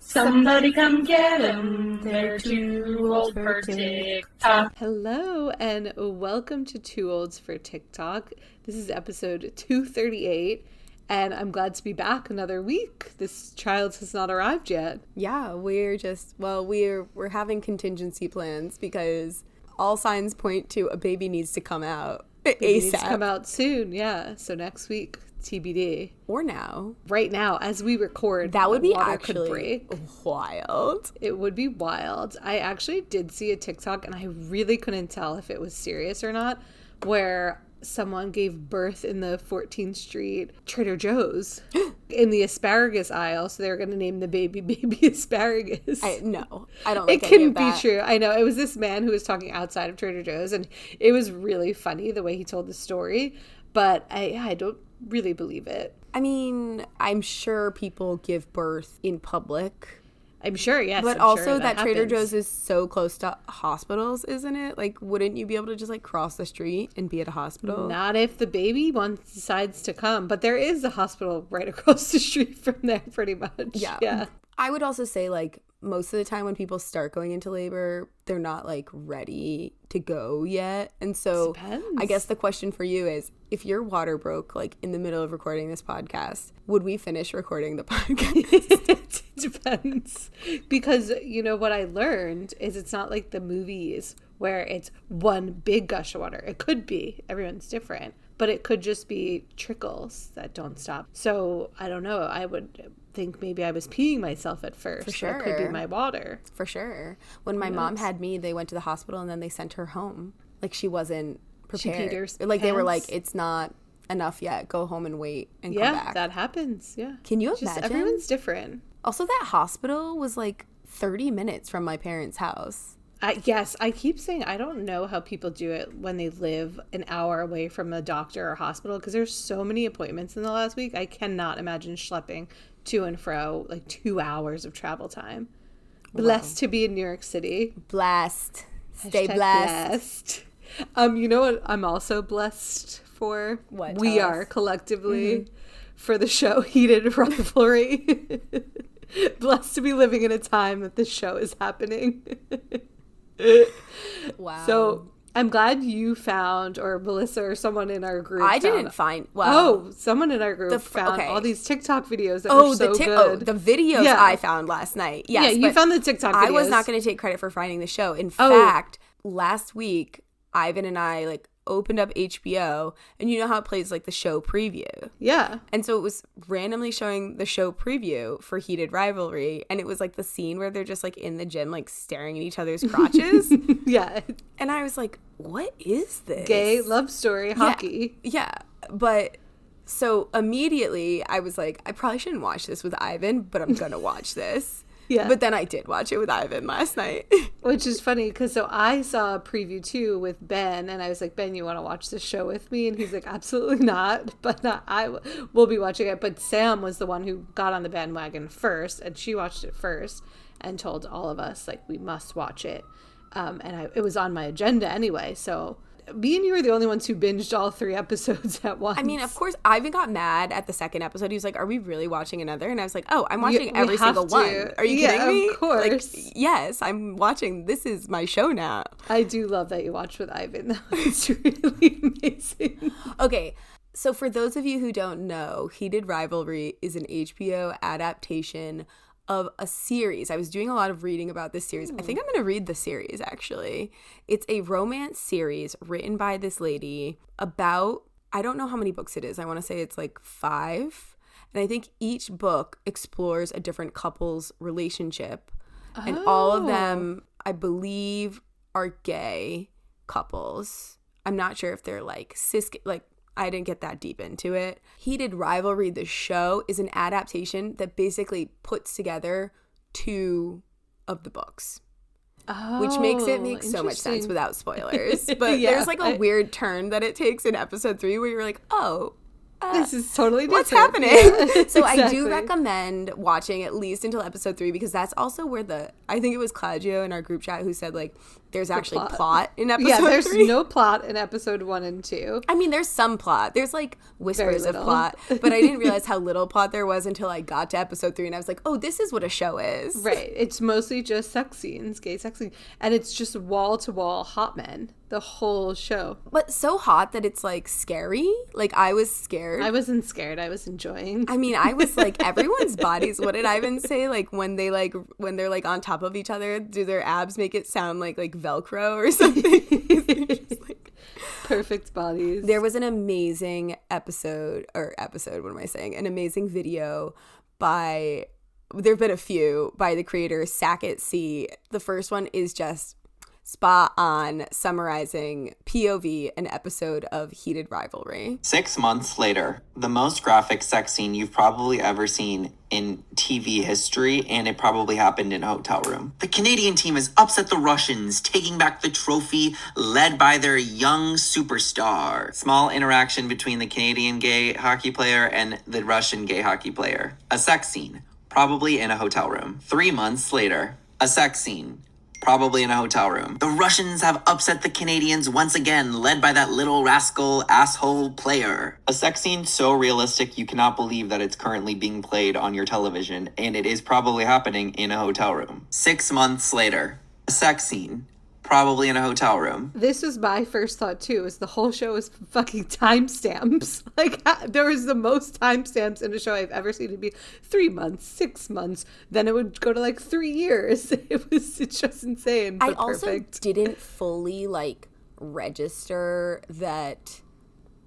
Somebody come get 'em, they're too old for TikTok. Hello and welcome to Two Olds for TikTok. This is episode 238 and I'm glad to be back another week. This child has not arrived yet. Yeah, we're having contingency plans because all signs point to a baby needs to come out ASAP. Needs to come out soon, yeah. So next week, TBD. Or now. Right now, as we record, that would be water actually could break. Wild. It would be wild. I actually did see a TikTok and I really couldn't tell if it was serious or not, where someone gave birth in the 14th Street Trader Joe's in the asparagus aisle. So they were going to name the baby Asparagus. No, I don't like it any couldn't of that. be true. I know. It was this man who was talking outside of Trader Joe's and it was really funny the way he told the story. But I don't really believe it. I mean, I'm sure people give birth in public. I'm sure, yes. But I'm also sure that happens. Trader Joe's is so close to hospitals, isn't it? Like, wouldn't you be able to just, like, cross the street and be at a hospital? Not if the baby decides to come. But there is a hospital right across the street from there, pretty much. Yeah. I would also say, like, most of the time when people start going into labor, they're not, like, ready to go yet. And so Depends. I guess the question for you is, if your water broke, like, in the middle of recording this podcast, would we finish recording the podcast? It depends. Because, you know, what I learned is it's not like the movies where it's one big gush of water. It could be. Everyone's different. But it could just be trickles that don't stop. So, I don't know. I would think maybe I was peeing myself at first. For sure. It could be my water. For sure. When my mom had me, they went to the hospital and then they sent her home. Like, she wasn't prepared. She peed her like, they were pants? like, it's not enough yet. Go home and wait and come Yeah, back. that happens. Yeah. Can you Just imagine? everyone's different. Also, that hospital was like 30 minutes from my parents' house. Yes, I keep saying I don't know how people do it when they live an hour away from a doctor or hospital because there's so many appointments in the last week. I cannot imagine schlepping to and fro like 2 hours of travel time. Blessed to be in New York City. Blessed. Stay Hashtag blessed. You know what I'm also blessed for? What? We Tell are us. collectively for the show Heated Rivalry. Blessed to be living in a time that this show is happening. Wow. So I'm glad you found, or Melissa or someone in our group I found, didn't find. Well, someone in our group found okay. all these TikTok videos that were so good. the videos Yeah. I found last night. Yes, yeah, you but found the TikTok videos. I was not going to take credit for finding the show. In Oh. fact, last week, Ivan and I like opened up HBO, and you know how it plays like the show preview. Yeah. And so it was randomly showing the show preview for Heated Rivalry, and it was like the scene where they're just like in the gym like staring at each other's crotches. Yeah. And I was like, what is this? Gay love story hockey. Yeah. But so immediately I was like, I probably shouldn't watch this with Ivan, but I'm going to watch this. Yeah. But then I did watch it with Ivan last night. Which is funny because so I saw a preview too with Ben and I was like, Ben, you want to watch this show with me? And he's like, absolutely not. But I will be watching it. But Sam was the one who got on the bandwagon first and she watched it first and told all of us like we must watch it. It was on my agenda anyway. So me and you were the only ones who binged all 3 episodes at once. I mean, of course, Ivan got mad at the second episode. He was like, are we really watching another? And I was like, oh, I'm watching We every have single to. one. Are you kidding me? Of course. Like, yes, I'm watching. This is my show now. I do love that you watched with Ivan. That was really amazing. Okay, so for those of you who don't know, Heated Rivalry is an HBO adaptation of a series. I was doing a lot of reading about this series. I think I'm going to read the series, actually. It's a romance series written by this lady about, I don't know how many books it is. I want to say it's like 5. And I think each book explores a different couple's relationship. And all of them, I believe, are gay couples. I'm not sure if they're like I didn't get that deep into it. Heated Rivalry, the show, is an adaptation that basically puts together 2 of the books. Which makes it make so much sense without spoilers. But Yeah, there's like a weird turn that it takes in episode 3 where you're like, oh, this is totally different. What's happening? Yeah, So I do exactly. recommend watching at least until episode 3 because that's also where I think it was Claudio in our group chat who said like there's actually plot in episode 3. Yeah, there's no plot in episode 1 and 2. I mean, there's some plot. There's like whispers of plot, but I didn't realize how little plot there was until I got to episode 3 and I was like, oh, this is what a show is. Right. It's mostly just sex scenes, gay sex scenes. And it's just wall to wall hot men the whole show. But so hot that it's like scary. Like I was scared. I wasn't scared. I was enjoying. I mean, I was like, everyone's bodies. What did Ivan say? Like when they're like on top of each other, do their abs make it sound like Velcro or something? Just like, perfect bodies. there was an amazing what am I saying? An amazing video by, there have been a few by the creator Sackett C. The first one is just spot on summarizing POV an episode of Heated Rivalry. 6 months later, the most graphic sex scene you've probably ever seen in TV history, and it probably happened in a hotel room. The Canadian team has upset the Russians, taking back the trophy led by their young superstar. Small interaction between the Canadian gay hockey player and the Russian gay hockey player. A sex scene, probably in a hotel room. 3 months later, a sex scene, probably in a hotel room. The Russians have upset the Canadians once again, led by that little rascal asshole player. A sex scene so realistic you cannot believe that it's currently being played on your television, and it is probably happening in a hotel room. 6 months later, a sex scene, probably in a hotel room. This was my first thought too, is the whole show was fucking timestamps. Like there was the most timestamps in a show I've ever seen. It'd be 3 months, 6 months, then it would go to like 3 years. It's just insane. But I also perfect. didn't fully like register that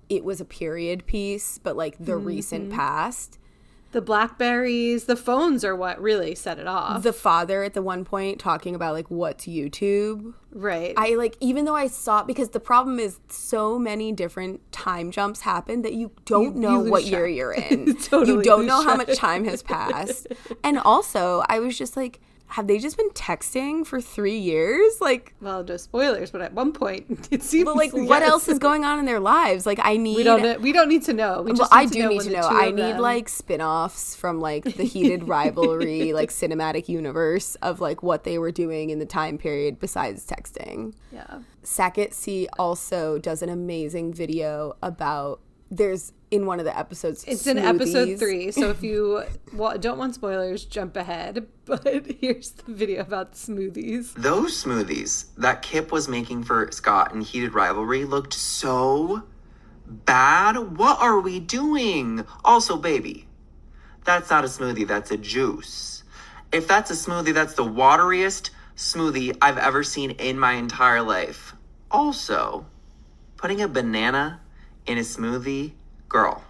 it was a period piece, but like the recent past. The Blackberries, the phones are what really set it off. The father at the one point talking about like what's YouTube. Right. I like, even though I saw, because the problem is so many different time jumps happen that you don't know lose what track. year you're in. Totally you don't lose know how track. much time has passed. And also I was just like, have they just been texting for 3 years? Like, well, no spoilers, but at one point it seems. but like, what else is going on in their lives? Like, I need. We don't need to know. We just I need to do know need when to the know. two I of need them- like spin-offs from like the Heated Rivalry, like cinematic universe of like what they were doing in the time period besides texting. Yeah. Sackett C also does an amazing video about, there's in one of the episodes, It's in episode smoothies. 3, so if you don't want spoilers, jump ahead. But here's the video about smoothies. Those smoothies that Kip was making for Scott in Heated Rivalry looked so bad. What are we doing? Also, baby, that's not a smoothie, that's a juice. If that's a smoothie, that's the wateriest smoothie I've ever seen in my entire life. Also, putting a banana in a smoothie, girl.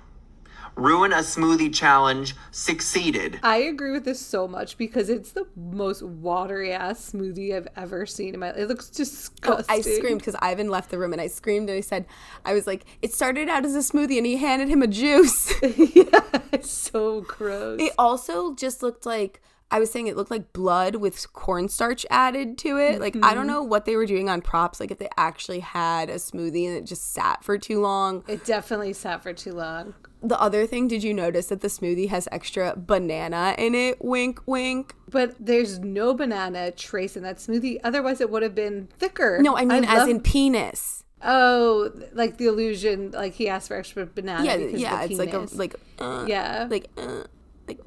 Ruin a smoothie challenge, succeeded. I agree with this so much because it's the most watery ass smoothie I've ever seen in my life. It looks disgusting. I screamed because Ivan left the room and I screamed and I said, I was like, it started out as a smoothie and he handed him a juice. Yeah, it's so gross. It also just looked like, I was saying it looked like blood with cornstarch added to it. Like, I don't know what they were doing on props. Like, if they actually had a smoothie and it just sat for too long. It definitely sat for too long. The other thing, did you notice that the smoothie has extra banana in it? Wink, wink. But there's no banana trace in that smoothie. Otherwise, it would have been thicker. No, I mean as love- in penis. Oh, like the illusion, like he asked for extra banana. Yeah, because yeah. of the It's like a penis. Yeah. like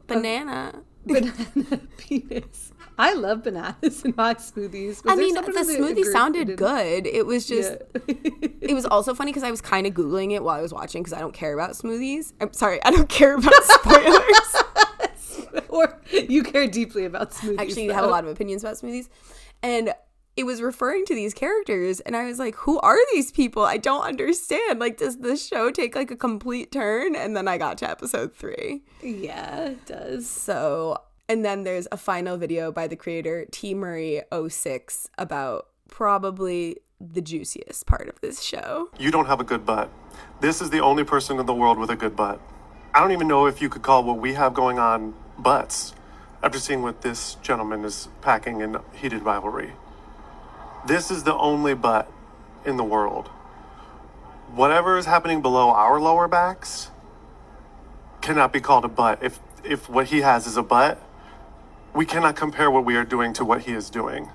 banana. Banana penis. I love bananas in my smoothies. I mean, the smoothie sounded good. It was just, Yeah. it was also funny because I was kind of Googling it while I was watching because I don't care about smoothies. I'm sorry, I don't care about spoilers. Or you care deeply about smoothies. Actually, I have a lot of opinions about smoothies. And it was referring to these characters and I was like, who are these people? I don't understand. Like, does the show take like a complete turn? And then I got to episode 3. Yeah, it does. So, and then there's a final video by the creator T Murray 06 about probably the juiciest part of this show. You don't have a good butt. This is the only person in the world with a good butt. I don't even know if you could call what we have going on butts after seeing what this gentleman is packing in Heated Rivalry. This is the only butt in the world. Whatever is happening below our lower backs cannot be called a butt. If what he has is a butt, we cannot compare what we are doing to what he is doing.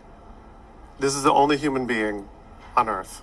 This is the only human being on Earth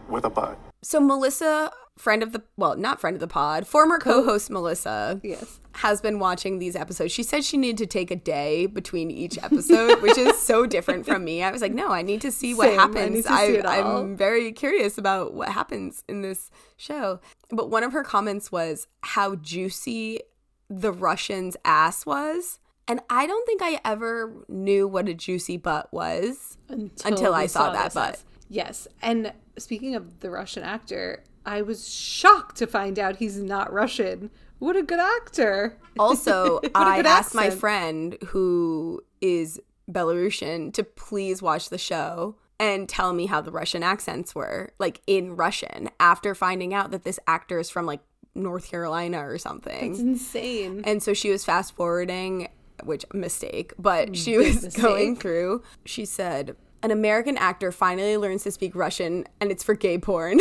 with a butt. So Melissa, not friend of the pod, former co-host Melissa, Yes. has been watching these episodes. She said she needed to take a day between each episode, which is so different from me. I was like, no, I need to see what Same. happens. I need to see it all. I'm very curious about what happens in this show. But one of her comments was how juicy the Russian's ass was. And I don't think I ever knew what a juicy butt was until I saw that butt. Yes. And speaking of the Russian actor, I was shocked to find out he's not Russian. What a good actor. Also, I good asked my accent. friend who is Belarusian to please watch the show and tell me how the Russian accents were, like in Russian, after finding out that this actor is from like North Carolina or something. It's insane. And so she was fast forwarding, which mistake, but she was going through. She said, an American actor finally learns to speak Russian and it's for gay porn.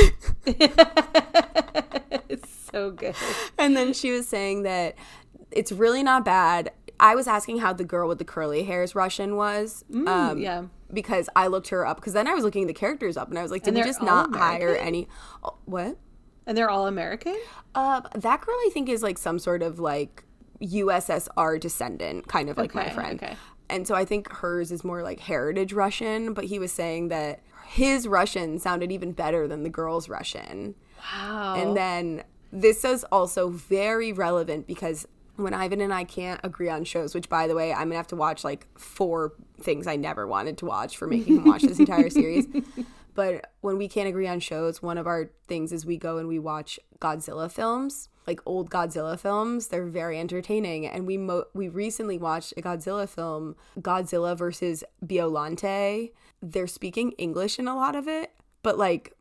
It's so good. And then she was saying that it's really not bad. I was asking how the girl with the curly hair's Russian was. Yeah. Because I looked her up. Because then I was looking the characters up and I was like, did And we they're just all not hire American? any? Oh, what? And they're all American? That girl I think is like some sort of like USSR descendant, kind of like my friend. Okay. And so I think hers is more like heritage Russian, but he was saying that his Russian sounded even better than the girl's Russian. Wow. And then this is also very relevant because when Ivan and I can't agree on shows, which by the way, I'm going to have to watch like 4 things I never wanted to watch for making him watch this entire series. But when we can't agree on shows, one of our things is we go and we watch Godzilla films, like old Godzilla films. They're very entertaining. And we recently watched a Godzilla film, Godzilla versus Biolante. They're speaking English in a lot of it, but like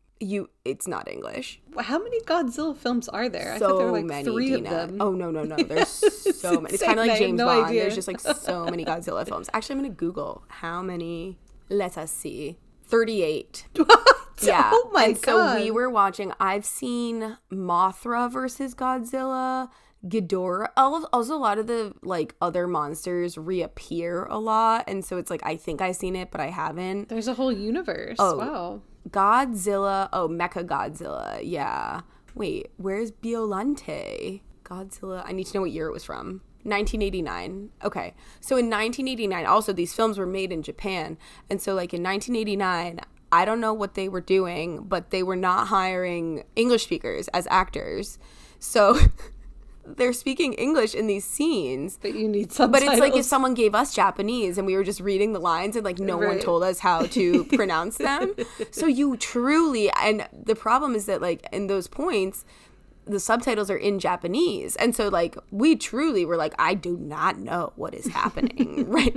it's not English. How many Godzilla films are there? I So thought there were like many, 3 Dina. of them. Oh, no. There's so many. It's insane. kind of I like had James no Bond. idea. There's just like so many Godzilla films. Actually, I'm going to Google how many. Let us see. 38. Yeah. Oh my and God. So we were watching. I've seen Mothra versus Godzilla, Ghidorah. Also, a lot of the like other monsters reappear a lot, and so it's like I think I've seen it, but I haven't. There's a whole universe. Oh. Wow. Godzilla. Oh, Mecha Godzilla. Yeah. Wait, where's Biolante? Godzilla. I need to know what year it was from. 1989. Okay. So in 1989, also these films were made in Japan. And so like in 1989, I don't know what they were doing, but they were not hiring English speakers as actors. So they're speaking English in these scenes. But you need But subtitles. it's like if someone gave us Japanese and we were just reading the lines and like no one Right. told us how to pronounce them. So you truly, and the problem is that like in those points, the subtitles are in Japanese. And so like we truly were like, I do not know what is happening right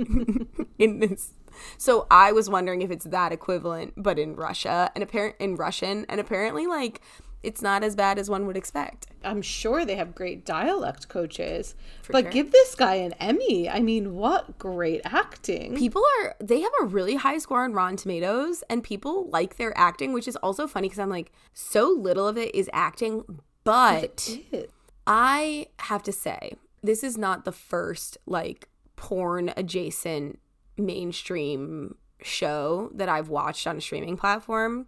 in this. So I was wondering if it's that equivalent, but in Russia and in Russian, and apparently like it's not as bad as one would expect. I'm sure they have great dialect coaches. For but sure. give this guy an Emmy. I mean, what great acting. They have a really high score on Rotten Tomatoes and people like their acting, which is also funny because I'm like, so little of it is acting, but I have to say, this is not the first like porn adjacent mainstream show that I've watched on a streaming platform.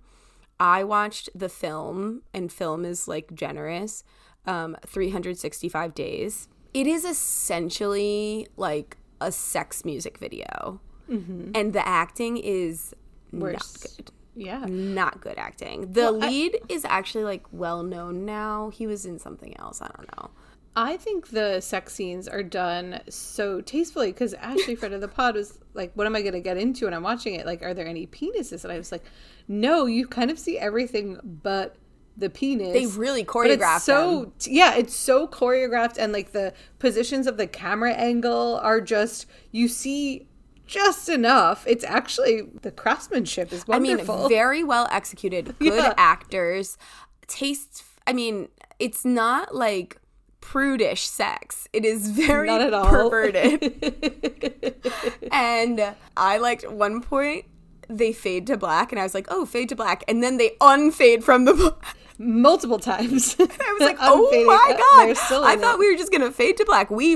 I watched the film, and film is like generous, 365 Days. It is essentially like a sex music video. Mm-hmm. And the acting is not good. Yeah. Not good acting. The lead is actually like well known now. He was in something else. I don't know. I think the sex scenes are done so tastefully because Ashley, friend of the pod, was like, what am I going to get into? And I'm watching it. Like, are there any penises? And I was like, no, you kind of see everything but the penis. They really But choreographed it's so them. yeah, it's so choreographed, and like the positions of the camera angle are just, you see just enough. It's actually, the craftsmanship is wonderful. I mean, very well executed. Good actors. It's not like prudish sex. It is very Not at all. perverted. And I liked one point they fade to black and I was like, oh, fade to black, and then they unfade from the black. multiple times. I was like, oh my They're God. still I in thought it. we were just going to fade to black. We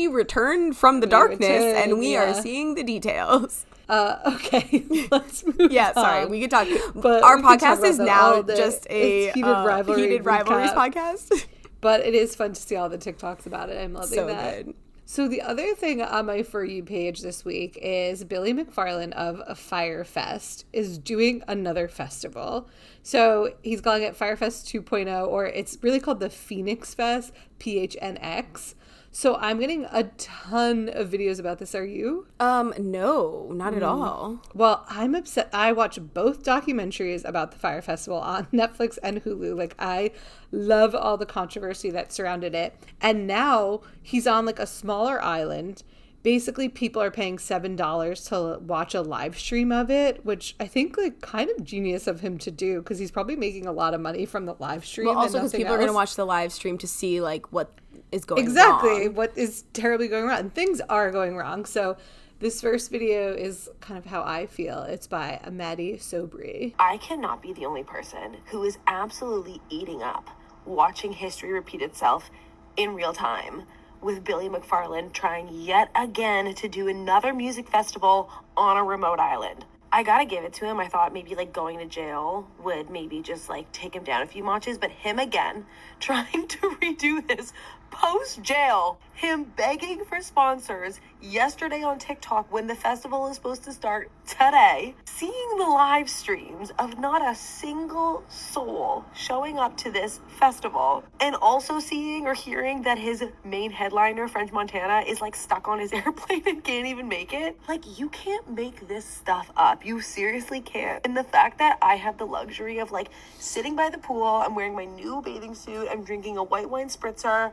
returned from the darkness and we are seeing the details. Okay, let's move Yeah, sorry. on. We could talk. But Our we can talk podcast about is that now all day. just a It's Heated Rivalry Rivalries recap. podcast. But it is fun to see all the TikToks about it. I'm loving So that. good. So the other thing on my For You page this week is Billy McFarland of Fyre Fest is doing another festival. So he's calling it Fyre Fest 2.0, or it's really called the Phoenix Fest, PHNX. So I'm getting a ton of videos about this. Are you? No, not at all. Well, I'm upset. I watch both documentaries about the Fyre Festival on Netflix and Hulu. Like, I love all the controversy that surrounded it. And now he's on like a smaller island. Basically, people are paying $7 to watch a live stream of it, which I think like kind of genius of him to do because he's probably making a lot of money from the live stream. Well, also because people are going to watch the live stream to see like what is going wrong. What is terribly going wrong. And things are going wrong. So this first video is kind of how I feel. It's by Maddie Sobry. I cannot be the only person who is absolutely eating up watching history repeat itself in real time, with Billy McFarland trying yet again to do another music festival on a remote island. I gotta give it to him. I thought maybe like going to jail would maybe just like take him down a few notches, but him again trying to redo this post jail, him begging for sponsors yesterday on TikTok when the festival is supposed to start today, seeing the live streams of not a single soul showing up to this festival, and also seeing or hearing that his main headliner, French Montana, is like stuck on his airplane and can't even make it. Like, you can't make this stuff up. You seriously can't. And the fact that I have the luxury of like sitting by the pool, I'm wearing my new bathing suit, I'm drinking a white wine spritzer,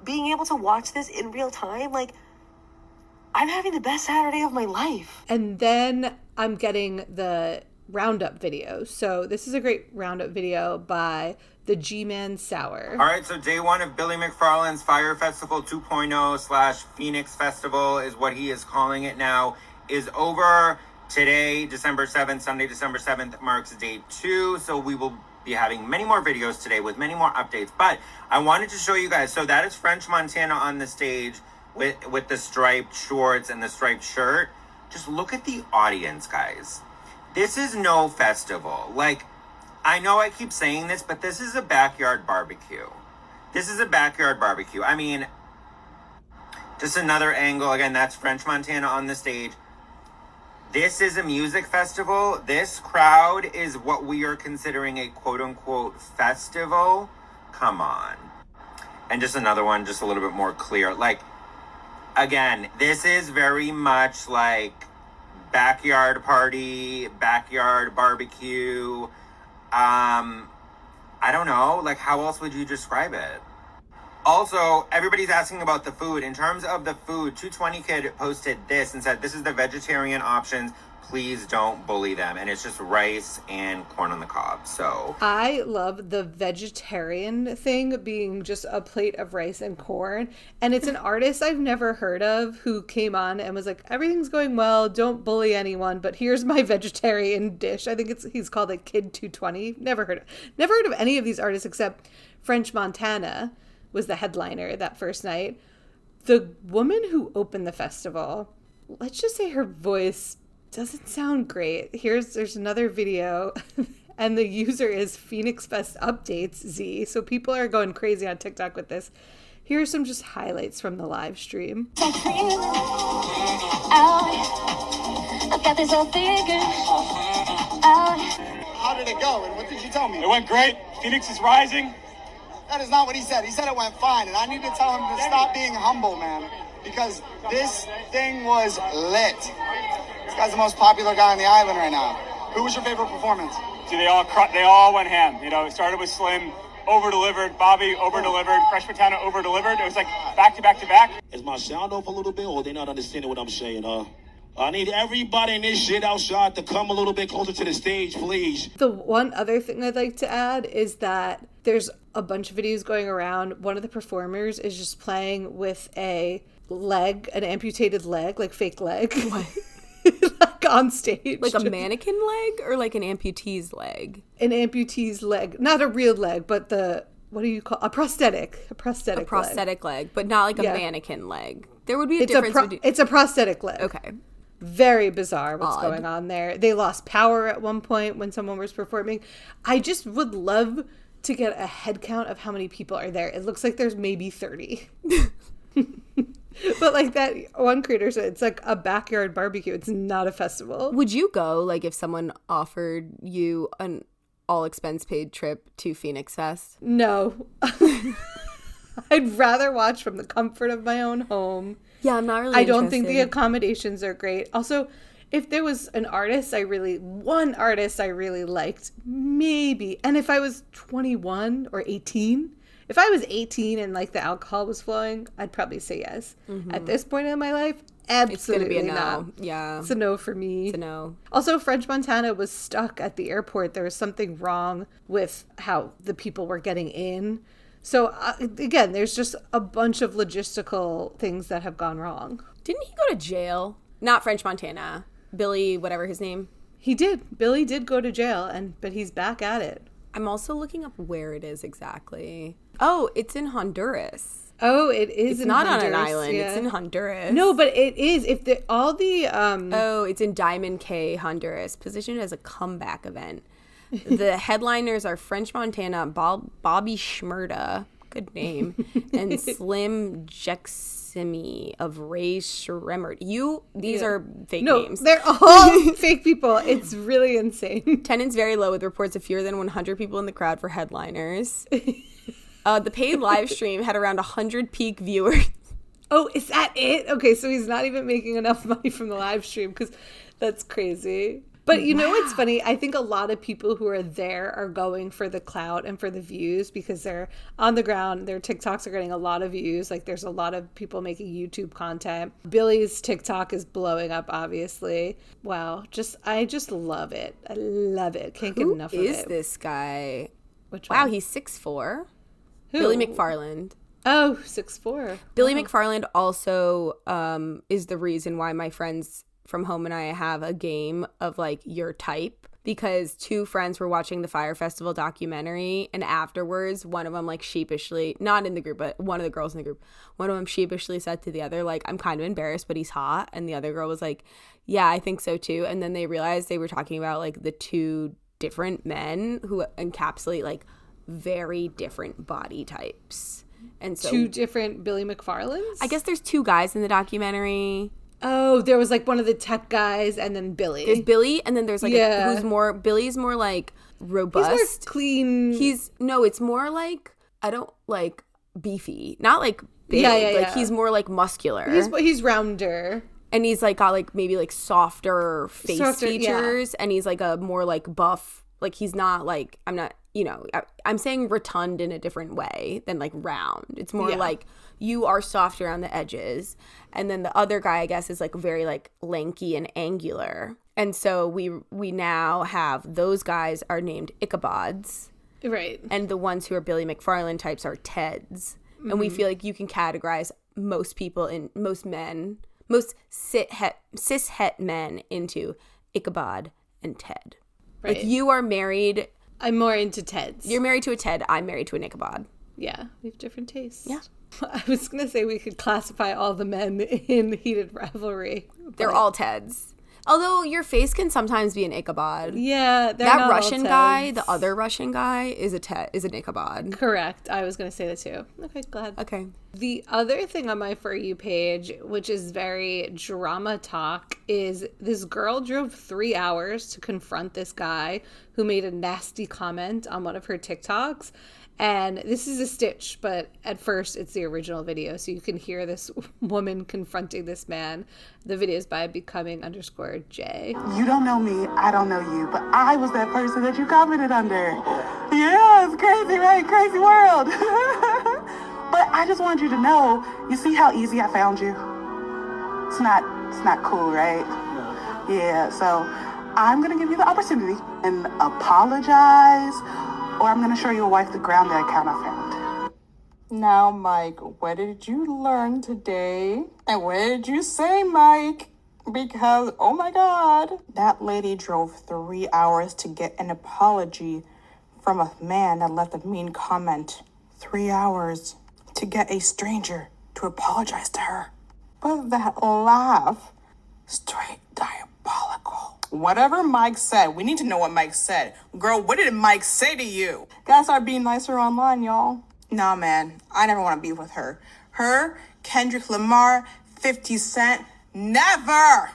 being able to watch this in real time, like, I'm having the best Saturday of my life. And then I'm getting the roundup video. So this is a great roundup video by the G-Man Sour. All right, so day one of Billy McFarland's Fyre Festival 2.0 / Phoenix Festival is what he is calling it now, is over. Today, December 7th, Sunday, December 7th marks day 2. So we will be having many more videos today with many more updates. But I wanted to show you guys. So that is French Montana on the stage with the striped shorts and the striped shirt. Just look at the audience, guys. This is no festival. Like, I know I keep saying this, but this is a backyard barbecue. This is a backyard barbecue. I mean, just another angle. Again, that's French Montana on the stage. This is a music festival. This crowd is what we are considering a quote-unquote festival. Come on. And just another one, just a little bit more clear. Like, again, this is very much like backyard party, backyard barbecue. I don't know. Like, how else would you describe it? Also, everybody's asking about the food. In terms of the food, 220 Kid posted this and said, this is the vegetarian options. Please don't bully them. And it's just rice and corn on the cob. So I love the vegetarian thing being just a plate of rice and corn. And it's an artist I've never heard of who came on and was like, everything's going well. Don't bully anyone. But here's my vegetarian dish. I think he's called like Kid 220. Never heard of any of these artists except French Montana was the headliner that first night. The woman who opened the festival, let's just say her voice doesn't sound great. There's another video and the user is Phoenix Fest Updates Z. So people are going crazy on TikTok with this. Here are some just highlights from the live stream. I've got this old figure. How did it go and what did you tell me? It went great. Phoenix is rising. That is not what he said. He said it went fine, and I need to tell him to stop being humble, man, because this thing was lit. This guy's the most popular guy on the island right now. Who was your favorite performance? See, they all went ham. You know, it started with Slim, over-delivered, Bobby, over-delivered, Fresh Montana, over-delivered. It was like back to back to back. Is my sound off a little bit, or they not understanding what I'm saying, I need everybody in this shit outside to come a little bit closer to the stage, please. The one other thing I'd like to add is that there's a bunch of videos going around. One of the performers is just playing with a leg, an amputated leg, like fake leg. What? like on stage. Like a mannequin leg or like an amputee's leg? An amputee's leg. Not a real leg, but what do you call a prosthetic? A prosthetic leg, but not like a mannequin leg. There would be a it's difference. It's a prosthetic leg. Okay. Very bizarre what's going on there. They lost power at one point when someone was performing. I just would love to get a head count of how many people are there. It looks like there's maybe 30. But like that one creator said, it's like a backyard barbecue. It's not a festival. Would you go, like, if someone offered you an all expense paid trip to Phoenix Fest? No. I'd rather watch from the comfort of my own home. Yeah, I'm not really I don't think the accommodations are great. Also, if there was one artist I really liked, maybe. And if I was 21 or 18, if I was 18 and like the alcohol was flowing, I'd probably say yes. Mm-hmm. At this point in my life, absolutely it's gonna be a no. Not. Yeah, it's a no for me. It's a no. Also, French Montana was stuck at the airport. There was something wrong with how the people were getting in. So again, there's just a bunch of logistical things that have gone wrong. Didn't he go to jail? Not French Montana. Billy, whatever his name. He did. Billy did go to jail, but he's back at it. I'm also looking up where it is exactly. Oh, it's in Honduras. Oh, it is. It's not on an island. Yeah. It's in Honduras. No, but it is. Oh, it's in Diamond Cay, Honduras. Positioned as a comeback event. The headliners are French Montana, Bobby Shmurda, good name, and Slim Jeximi of Ray Shremmerd. These are fake names. They're all fake people. It's really insane. Attendance very low with reports of fewer than 100 people in the crowd for headliners. The paid live stream had around 100 peak viewers. Oh, is that it? Okay, so he's not even making enough money from the live stream because that's crazy. But you know what's funny? I think a lot of people who are there are going for the clout and for the views because they're on the ground. Their TikToks are getting a lot of views. Like there's a lot of people making YouTube content. Billy's TikTok is blowing up, obviously. Wow. I just love it. I love it. Can't get enough of it. Who is this guy? Which one? Wow, he's 6'4". Who? Billy McFarland. Oh, 6'4". Billy McFarland also is the reason why my friends from home and I have a game of like your type, because two friends were watching the Fire Festival documentary, and afterwards one of them like sheepishly, not in the group but one of the girls in the group, one of them sheepishly said to the other like, I'm kind of embarrassed but he's hot, and the other girl was like, yeah, I think so too. And then they realized they were talking about like the two different men who encapsulate like very different body types. And so two different Billy McFarlands? I guess there's two guys in the documentary. Oh, there was like one of the tech guys and then Billy. There's Billy and then there's like Billy's more like robust. He's more clean. It's more like, I don't like beefy. Not like big. Yeah. He's more like muscular. He's rounder. And he's like got like maybe like softer face features. Yeah. And he's like a more like buff. Like he's not like, I'm saying rotund in a different way than like round. It's more like you are soft around the edges. And then the other guy, I guess, is like very like lanky and angular. And so we now have those guys are named Ichabods. Right. And the ones who are Billy McFarland types are Teds. Mm-hmm. And we feel like you can categorize most people in most cis-het men into Ichabod and Ted. Right. Like you are married. I'm more into Teds. You're married to a Ted. I'm married to an Ichabod. Yeah, we have different tastes. Yeah. I was going to say we could classify all the men in Heated Rivalry. They're all Teds. Although your face can sometimes be an Ichabod. Yeah, that Russian guy, the other Russian guy, is an Ichabod. Correct. I was going to say that too. Okay, glad. Okay. The other thing on my For You page, which is very drama talk, is this girl drove 3 hours to confront this guy who made a nasty comment on one of her TikToks. And this is a stitch, but at first it's the original video. So you can hear this woman confronting this man. The video is by becoming_J. You don't know me, I don't know you, but I was that person that you commented under. Yeah, it's crazy, right? Crazy world. But I just wanted you to know, you see how easy I found you? It's not cool, right? Yeah, so I'm gonna give you the opportunity and apologize, or I'm going to show your wife the ground that account I found. Now, Mike, what did you learn today? And what did you say, Mike? Because, oh my God, that lady drove 3 hours to get an apology from a man that left a mean comment. 3 hours to get a stranger to apologize to her. But that laugh, straight diabolical. Whatever Mike said, we need to know what Mike said. Girl, what did Mike say to you? Gotta start being nicer online, y'all. Nah, man, I never want to be with her. Her, Kendrick Lamar, 50 Cent, never,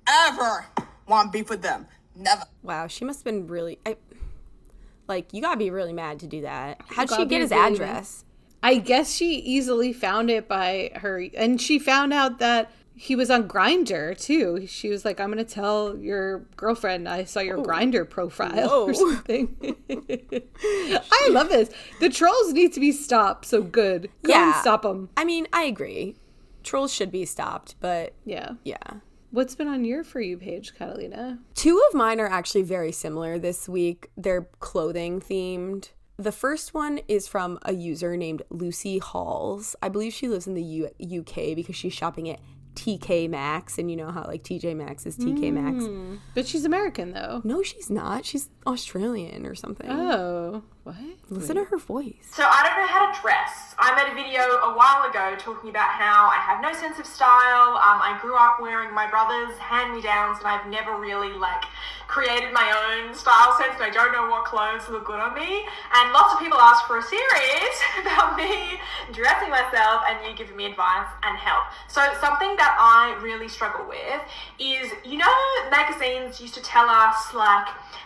ever want beef with them. Never. Wow, she must have been really... you gotta be really mad to do that. How'd she get his address? I guess she easily found it by her... And she found out that he was on Grindr, too. She was like, I'm going to tell your girlfriend I saw your Grindr profile or something. I love this. The trolls need to be stopped, so good. Go and stop them. I mean, I agree. Trolls should be stopped, but... Yeah. Yeah. What's been on your For You page, Catalina? 2 of mine are actually very similar this week. They're clothing themed. The first one is from a user named Lucy Halls. I believe she lives in the UK because she's shopping at TK Maxx, and you know how TJ Maxx is TK Maxx. But she's American though. No, she's not. She's Australian or something. Oh, what? Listen to her voice. So I don't know how to dress. I made a video a while ago talking about how I have no sense of style. I grew up wearing my brother's hand-me-downs, and I've never really created my own style sense, and I don't know what clothes look good on me. And lots of people ask for a series about me dressing myself and you giving me advice and help. So something that I really struggle with is, magazines used to tell us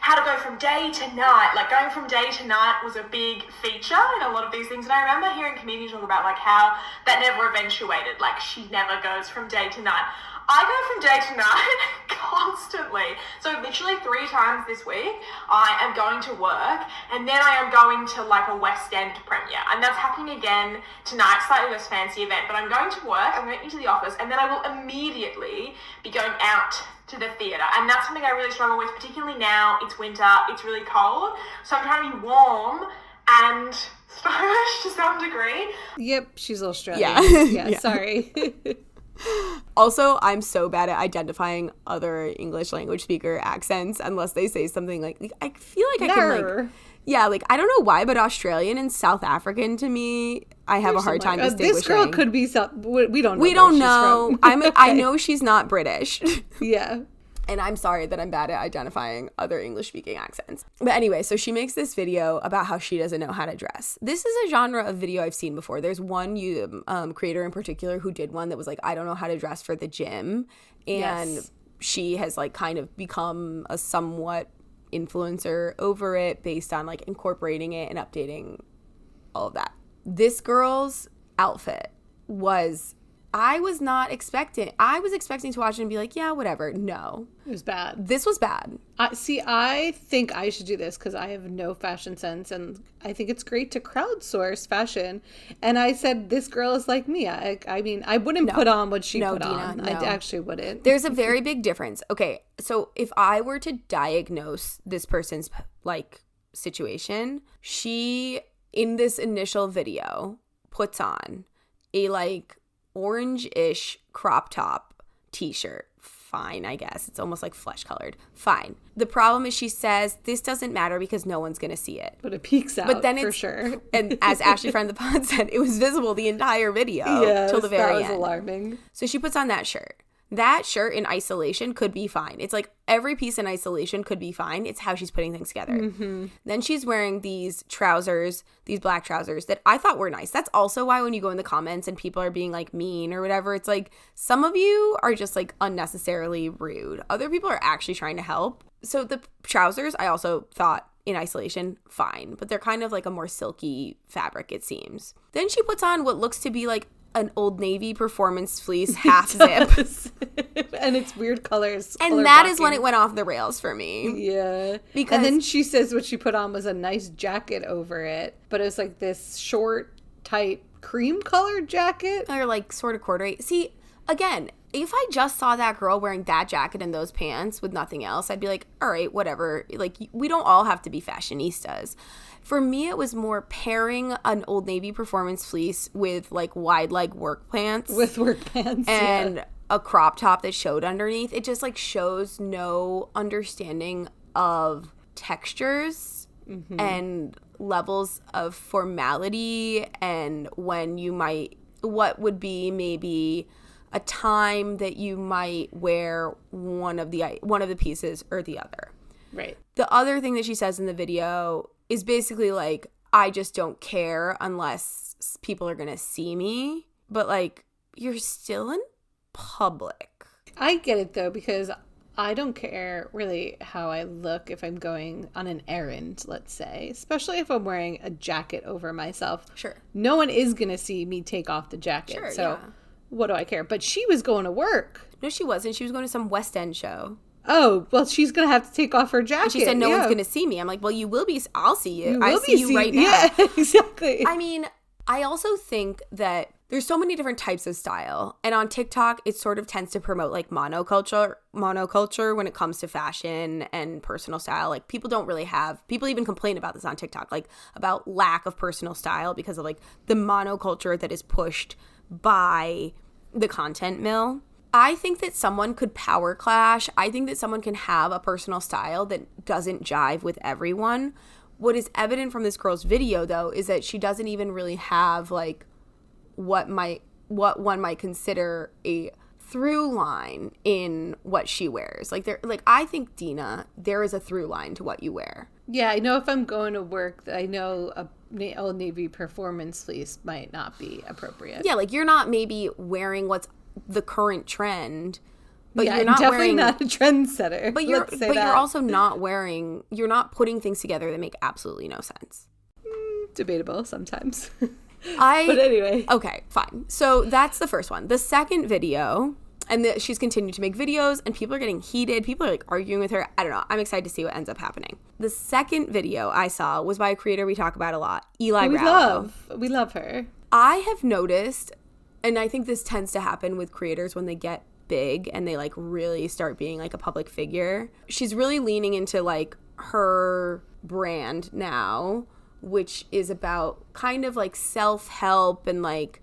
how to go from day to night. Going from day to night was a big feature in a lot of these things. And I remember hearing comedians talk about how that never eventuated. She never goes from day to night. I go from day to night constantly. So literally 3 times this week, I am going to work, and then I am going to a West End premiere. And that's happening again tonight, slightly less fancy event. But I'm going to work, I'm going into the office, and then I will immediately be going out to the theatre. And that's something I really struggle with, particularly now. It's winter, it's really cold. So I'm trying to be warm and stylish to some degree. Yep, she's Australian. Yeah. Sorry. Also, I'm so bad at identifying other English language speaker accents unless they say something I feel like I can I don't know why, but Australian and South African to me, I have a hard time distinguishing. This girl could be we don't know. We don't know. I know she's not British. Yeah. And I'm sorry that I'm bad at identifying other English-speaking accents. But anyway, so she makes this video about how she doesn't know how to dress. This is a genre of video I've seen before. There's one creator in particular who did one that was I don't know how to dress for the gym. And she has kind of become a somewhat influencer over it based on incorporating it and updating all of that. This girl's outfit was... I was expecting to watch it and be yeah, whatever. No. It was bad. This was bad. I think I should do this because I have no fashion sense, and I think it's great to crowdsource fashion. And I said, this girl is like me. I mean, I wouldn't put on what she put Dina, on. No. I actually wouldn't. There's a very big difference. Okay, so if I were to diagnose this person's, situation, she, in this initial video, puts on a, orange-ish crop top t-shirt. Fine, I guess. It's almost flesh colored. Fine. The problem is she says this doesn't matter because no one's going to see it. But it peeks out, but then for sure. And as Ashley friend of the pod said, it was visible the entire video till the very end. That was alarming. So she puts on that shirt. That shirt in isolation could be fine. It's every piece in isolation could be fine. It's how she's putting things together. Mm-hmm. Then she's wearing these trousers, these black trousers that I thought were nice. That's also why when you go in the comments and people are being mean or whatever, it's some of you are just unnecessarily rude. Other people are actually trying to help. So the trousers I also thought in isolation, fine. But they're kind of a more silky fabric, it seems. Then she puts on what looks to be an Old Navy performance fleece half zip. And it's weird colors. And that is when it went off the rails for me. Yeah. Because and then she says what she put on was a nice jacket over it. But it was this short, tight, cream colored jacket. Or sort of corduroy. See, again, if I just saw that girl wearing that jacket and those pants with nothing else, I'd be all right, whatever. We don't all have to be fashionistas. For me, it was more pairing an Old Navy performance fleece with wide leg work pants. With work pants, and a crop top that showed underneath. It just like shows no understanding of textures and levels of formality, and when you might, what would be maybe a time that you might wear one of the pieces or the other. Right. The other thing that she says in the video is basically like, I just don't care unless people are gonna see me. But like, you're still in public. I get it though, because I don't care really how I look if I'm going on an errand, let's say, especially if I'm wearing a jacket over myself. Sure. No one is going to see me take off the jacket. Sure, so yeah. what do I care? But she was going to work. No, she wasn't. She was going to some West End show. Oh, well, she's going to have to take off her jacket. And she said, no one's going to see me. I'm like, well, you will be. I'll see you. I see you right now. Yeah, exactly. I mean, I also think that there's so many different types of style. And on TikTok, it sort of tends to promote like monoculture when it comes to fashion and personal style. Like people even complain about this on TikTok, like about lack of personal style because of like the monoculture that is pushed by the content mill. I think that someone could power clash. I think that someone can have a personal style that doesn't jive with everyone. What is evident from this girl's video, though, is that she doesn't even really have like what one might consider a through line in what she wears. I think, Dina, there is a through line to what you wear. Yeah, I know if I'm going to work, I know a Old Navy performance fleece might not be appropriate. Yeah, like you're not maybe wearing what's the current trend, but yeah, you're not definitely wearing, not a trendsetter. But you're also not wearing. You're not putting things together that make absolutely no sense. Debatable sometimes. But anyway. Okay, fine. So that's the first one. The second video, and she's continued to make videos, and people are getting heated. People are like arguing with her. I don't know. I'm excited to see what ends up happening. The second video I saw was by a creator we talk about a lot, Eli Rallo. We love her. I have noticed, and I think this tends to happen with creators when they get big and they like really start being like a public figure. She's really leaning into like her brand now, which is about kind of like self-help and like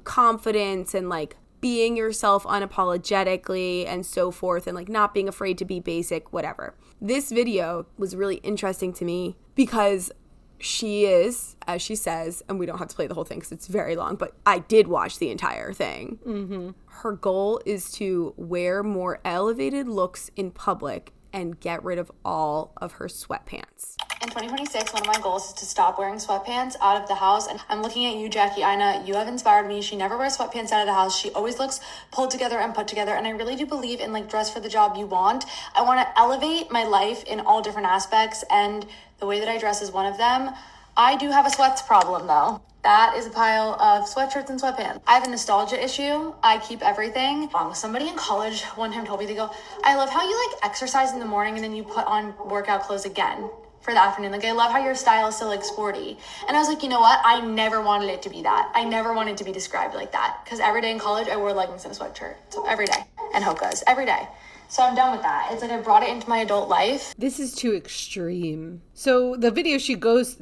confidence and like being yourself unapologetically and so forth, and like not being afraid to be basic, whatever. This video was really interesting to me because she is, as she says, and we don't have to play the whole thing because it's very long, but I did watch the entire thing. Mm-hmm. Her goal is to wear more elevated looks in public and get rid of all of her sweatpants. In 2026, one of my goals is to stop wearing sweatpants out of the house. And I'm looking at you, Jackie Ina. You have inspired me. She never wears sweatpants out of the house. She always looks pulled together and put together. And I really do believe in like dress for the job you want. I want to elevate my life in all different aspects. And the way that I dress is one of them. I do have a sweats problem though. That is a pile of sweatshirts and sweatpants. I have a nostalgia issue. I keep everything. Somebody in college one time told me, they go, I love how you like exercise in the morning and then you put on workout clothes again for the afternoon. Like, I love how your style is so like sporty. And I was like, you know what? I never wanted it to be that. I never wanted to be described like that. Because every day in college, I wore leggings and a sweatshirt. So every day. And Hoka's. Every day. So I'm done with that. It's like I brought it into my adult life. This is too extreme. So the video, she goes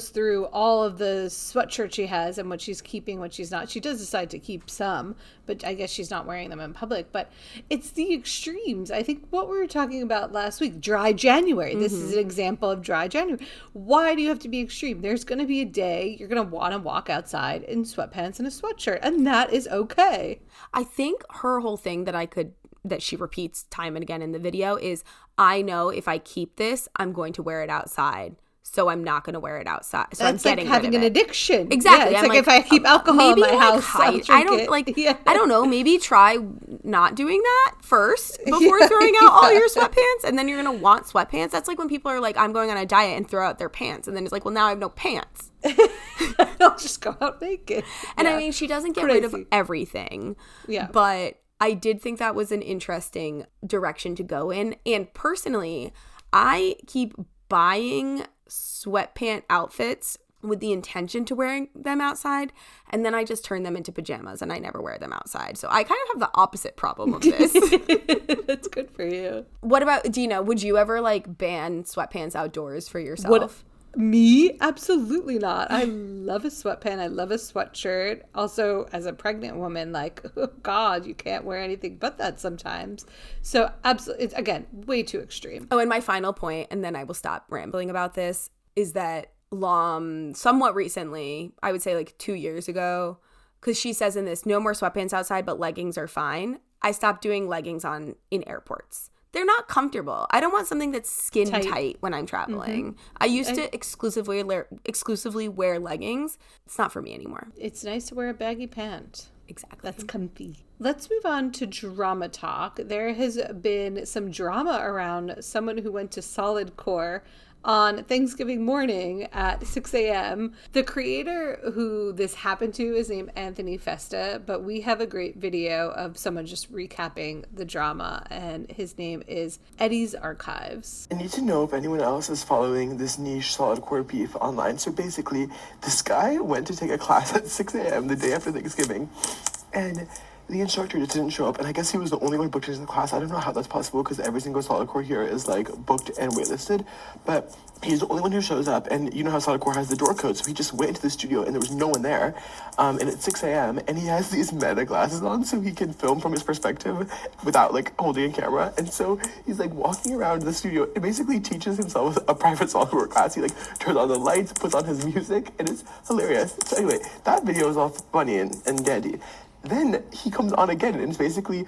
through all of the sweatshirts she has and what she's keeping, what she's not. She does decide to keep some, but I guess she's not wearing them in public. But it's the extremes. I think what we were talking about last week, dry January. This is an example of dry January. Why do you have to be extreme? There's going to be a day you're going to want to walk outside in sweatpants and a sweatshirt, and that is okay. I think her whole thing that she repeats time and again in the video is, I know if I keep this, I'm going to wear it outside. So I'm not going to wear it outside. So That's I'm getting like having rid of an it. addiction. Exactly. Yeah, it's I'm like if I keep alcohol in my house, I'll drink I don't know. Maybe try not doing that first before throwing out all your sweatpants, and then you're going to want sweatpants. That's like when people are like, I'm going on a diet, and throw out their pants, and then it's like, well, now I have no pants. I'll just go out naked. And I mean, she doesn't get rid of everything. Yeah. But I did think that was an interesting direction to go in. And personally, I keep buying sweatpant outfits with the intention to wearing them outside, and then I just turn them into pajamas and I never wear them outside. So I kind of have the opposite problem of this. That's good for you. What about Dina? Would you ever like ban sweatpants outdoors for yourself? Me? Absolutely not. I love a sweatpant. I love a sweatshirt. Also, as a pregnant woman, like, oh God, you can't wear anything but that sometimes. So, absolutely, it's, again, way too extreme. Oh, and my final point, and then I will stop rambling about this, is that somewhat recently, I would say like 2 years ago, because she says in this, no more sweatpants outside, but leggings are fine. I stopped doing leggings in airports. They're not comfortable. I don't want something that's skin tight when I'm traveling. I used to exclusively wear leggings. It's not for me anymore. It's nice to wear a baggy pant. Exactly. That's comfy. Let's move on to drama talk. There has been some drama around someone who went to Solidcore on Thanksgiving morning at 6 a.m. The creator who this happened to is named Anthony Festa, but we have a great video of someone just recapping the drama, and his name is Eddie's Archives. I need to know if anyone else is following this niche Solidcore beef online. So basically, this guy went to take a class at 6 a.m. the day after Thanksgiving, and the instructor just didn't show up, and I guess he was the only one booked into the class. I don't know how that's possible because every single Solidcore here is like booked and waitlisted, but he's the only one who shows up, and you know how Solidcore has the door code, so he just went into the studio and there was no one there, and it's 6 a.m. and he has these meta glasses on so he can film from his perspective without like holding a camera, and so he's like walking around the studio. It basically teaches himself a private Solidcore class. He like turns on the lights, puts on his music, and it's hilarious. So anyway, that video is all funny and dandy. Then he comes on again and is basically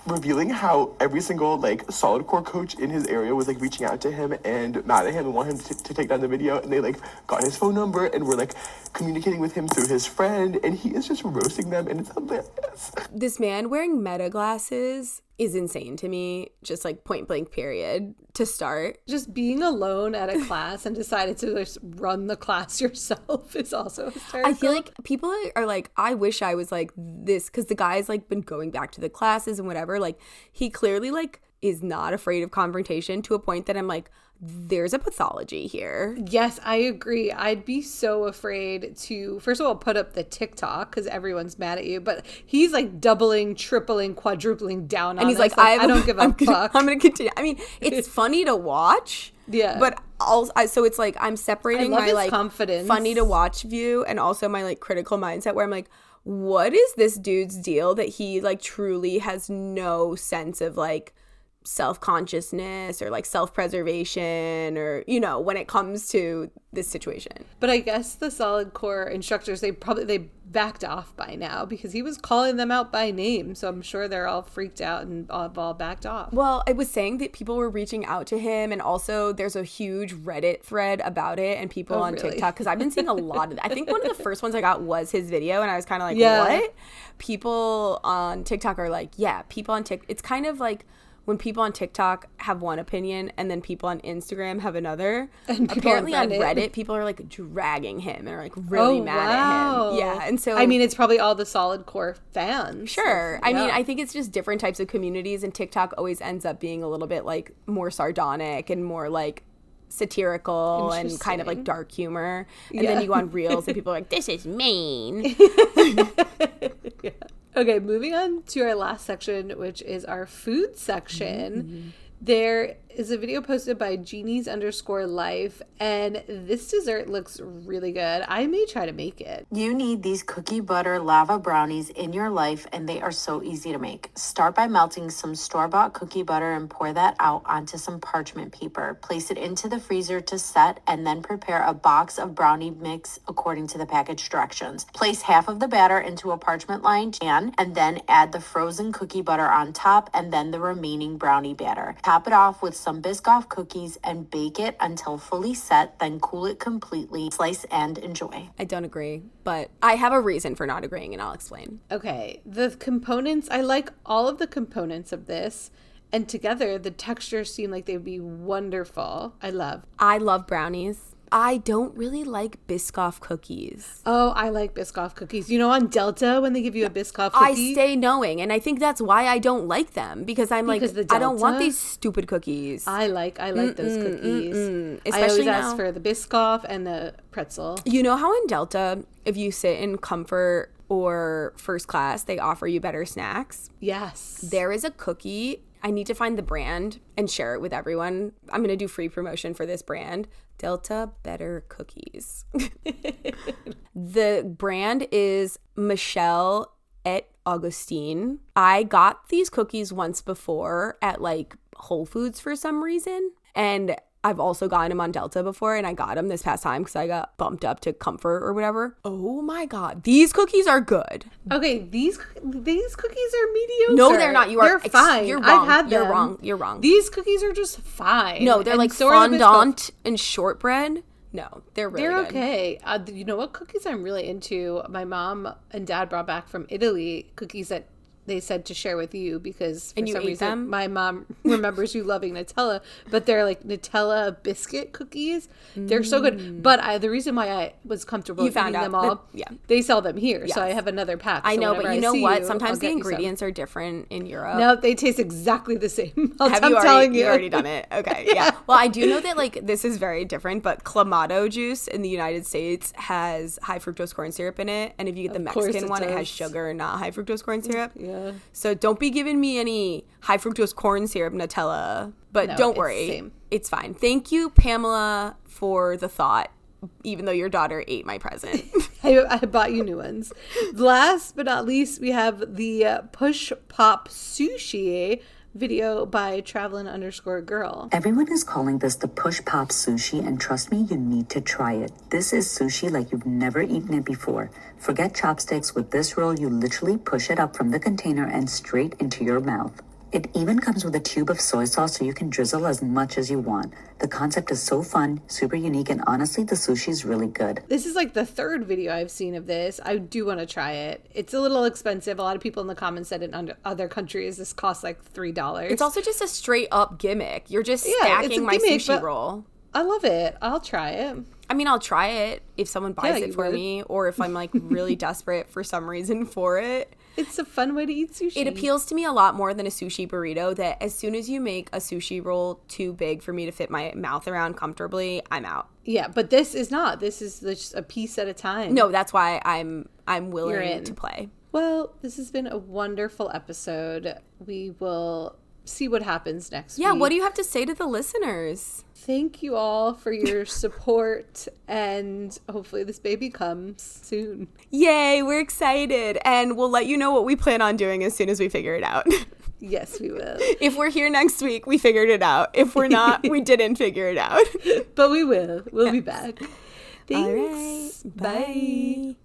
revealing how every single like Solidcore coach in his area was like reaching out to him and mad at him and want him to take down the video, and they like got his phone number and were like communicating with him through his friend, and he is just roasting them, and it's hilarious. This man wearing meta glasses is insane to me, just like point blank period to start. Just being alone at a class and decided to just run the class yourself is also hysterical. I feel like people are like, I wish I was like this, because the guy's like been going back to the classes and whatever. Like he clearly like is not afraid of confrontation to a point that I'm like, there's a pathology here. Yes, I agree. I'd be so afraid to, first of all, put up the TikTok because everyone's mad at you, but he's like doubling, tripling, quadrupling down on it. And he's like, I don't give a fuck. I'm going to continue. I mean, it's funny to watch. Yeah. But also, so it's like I'm separating my like confidence, funny to watch view and also my like critical mindset where I'm like, what is this dude's deal that he like truly has no sense of like self-consciousness or like self-preservation or, you know, when it comes to this situation. But I guess the Solidcore instructors, they backed off by now because he was calling them out by name, so I'm sure they're all freaked out and all backed off. Well, I was saying that people were reaching out to him, and also there's a huge Reddit thread about it, and people on really? TikTok, because I've been seeing a lot of I think one of the first ones I got was his video, and I was kind of like, what? People on TikTok are like, people on TikTok, it's kind of like when people on TikTok have one opinion and then people on Instagram have another. And apparently on Reddit, people are like dragging him and are like really mad at him. Yeah. And so I mean, it's probably all the Solidcore fans. Sure. I mean, I think it's just different types of communities, and TikTok always ends up being a little bit like more sardonic and more like satirical and kind of like dark humor. And then you go on Reels and people are like, this is mean. Yeah. Okay, moving on to our last section, which is our food section. Mm-hmm. There is a video posted by Genies_life, and this dessert looks really good. I may try to make it. You need these cookie butter lava brownies in your life, and they are so easy to make. Start by melting some store-bought cookie butter and pour that out onto some parchment paper. Place it into the freezer to set, and then prepare a box of brownie mix according to the package directions. Place half of the batter into a parchment-lined pan, and then add the frozen cookie butter on top, and then the remaining brownie batter. Top it off with some Biscoff cookies and bake it until fully set, then cool it completely. Slice and enjoy. I don't agree, but I have a reason for not agreeing, and I'll explain. Okay, the components, I like all of the components of this, and together the textures seem like they'd be wonderful. I love brownies. I don't really like Biscoff cookies. Oh, I like Biscoff cookies. You know, on Delta, when they give you a Biscoff cookie? I stay knowing, and I think that's why I don't like them, because I'm like, I don't want these stupid cookies. I like those cookies. Especially I always ask for the Biscoff and the pretzel. You know how in Delta, if you sit in comfort or first class, they offer you better snacks. Yes. There is a cookie. I need to find the brand and share it with everyone. I'm going to do free promotion for this brand. Delta Better Cookies. The brand is Michelle et Augustine. I got these cookies once before at like Whole Foods for some reason. And I've also gotten them on Delta before, and I got them this past time because I got bumped up to Comfort or whatever. Oh my God. These cookies are good. Okay, these cookies are mediocre. No, they're not. They're fine. You're wrong. I've had them. You're wrong. These cookies are just fine. No, they're and like so are the fondant and shortbread. No, they're really They're good. okay. You know what cookies I'm really into? My mom and dad brought back from Italy cookies that they said to share with you because for some reason them? my mom remembers you loving Nutella, but they're like Nutella biscuit cookies. They're so good. But the reason why I was comfortable eating them all, they sell them here, so I have another pack. I So know, but whenever you I know see what? you, Sometimes I'll the get you some. ingredients are different in Europe. No, they taste exactly the same. Have I'm you telling you already done it? Okay, yeah. Well, I do know that like this is very different, but Clamato juice in the United States has high fructose corn syrup in it, and if you get the Mexican one, it has sugar, not high fructose corn syrup. Yeah. So don't be giving me any high fructose corn syrup Nutella, but No, don't it's worry, the same. it's fine. Thank you, Pamela, for the thought. Even though your daughter ate my present. I bought you new ones. Last but not least, we have the Push Pop Sushi video by Travelin_girl. Everyone is calling this the Push Pop Sushi, and trust me, you need to try it. This is sushi like you've never eaten it before. Forget chopsticks. With this roll, you literally push it up from the container and straight into your mouth. It even comes with a tube of soy sauce so you can drizzle as much as you want. The concept is so fun, super unique, and honestly, the sushi is really good. This is like the third video I've seen of this. I do want to try it. It's a little expensive. A lot of people in the comments said in other countries this costs like $3. It's also just a straight up gimmick. You're just stacking my sushi roll. I love it. I'll try it. I mean, I'll try it if someone buys Yeah, it for would. me, or if I'm like really desperate for some reason for it. It's a fun way to eat sushi. It appeals to me a lot more than a sushi burrito, that as soon as you make a sushi roll too big for me to fit my mouth around comfortably, I'm out. Yeah, but this is not. This is just a piece at a time. No, that's why I'm willing You're in. to play. Well, this has been a wonderful episode. We will see what happens next week. Yeah, what do you have to say to the listeners? Thank you all for your support, and hopefully this baby comes soon. Yay, we're excited. And we'll let you know what we plan on doing as soon as we figure it out. Yes, we will. If we're here next week, we figured it out. If we're not, we didn't figure it out. But we will. We'll be back. Thanks. All right. Bye.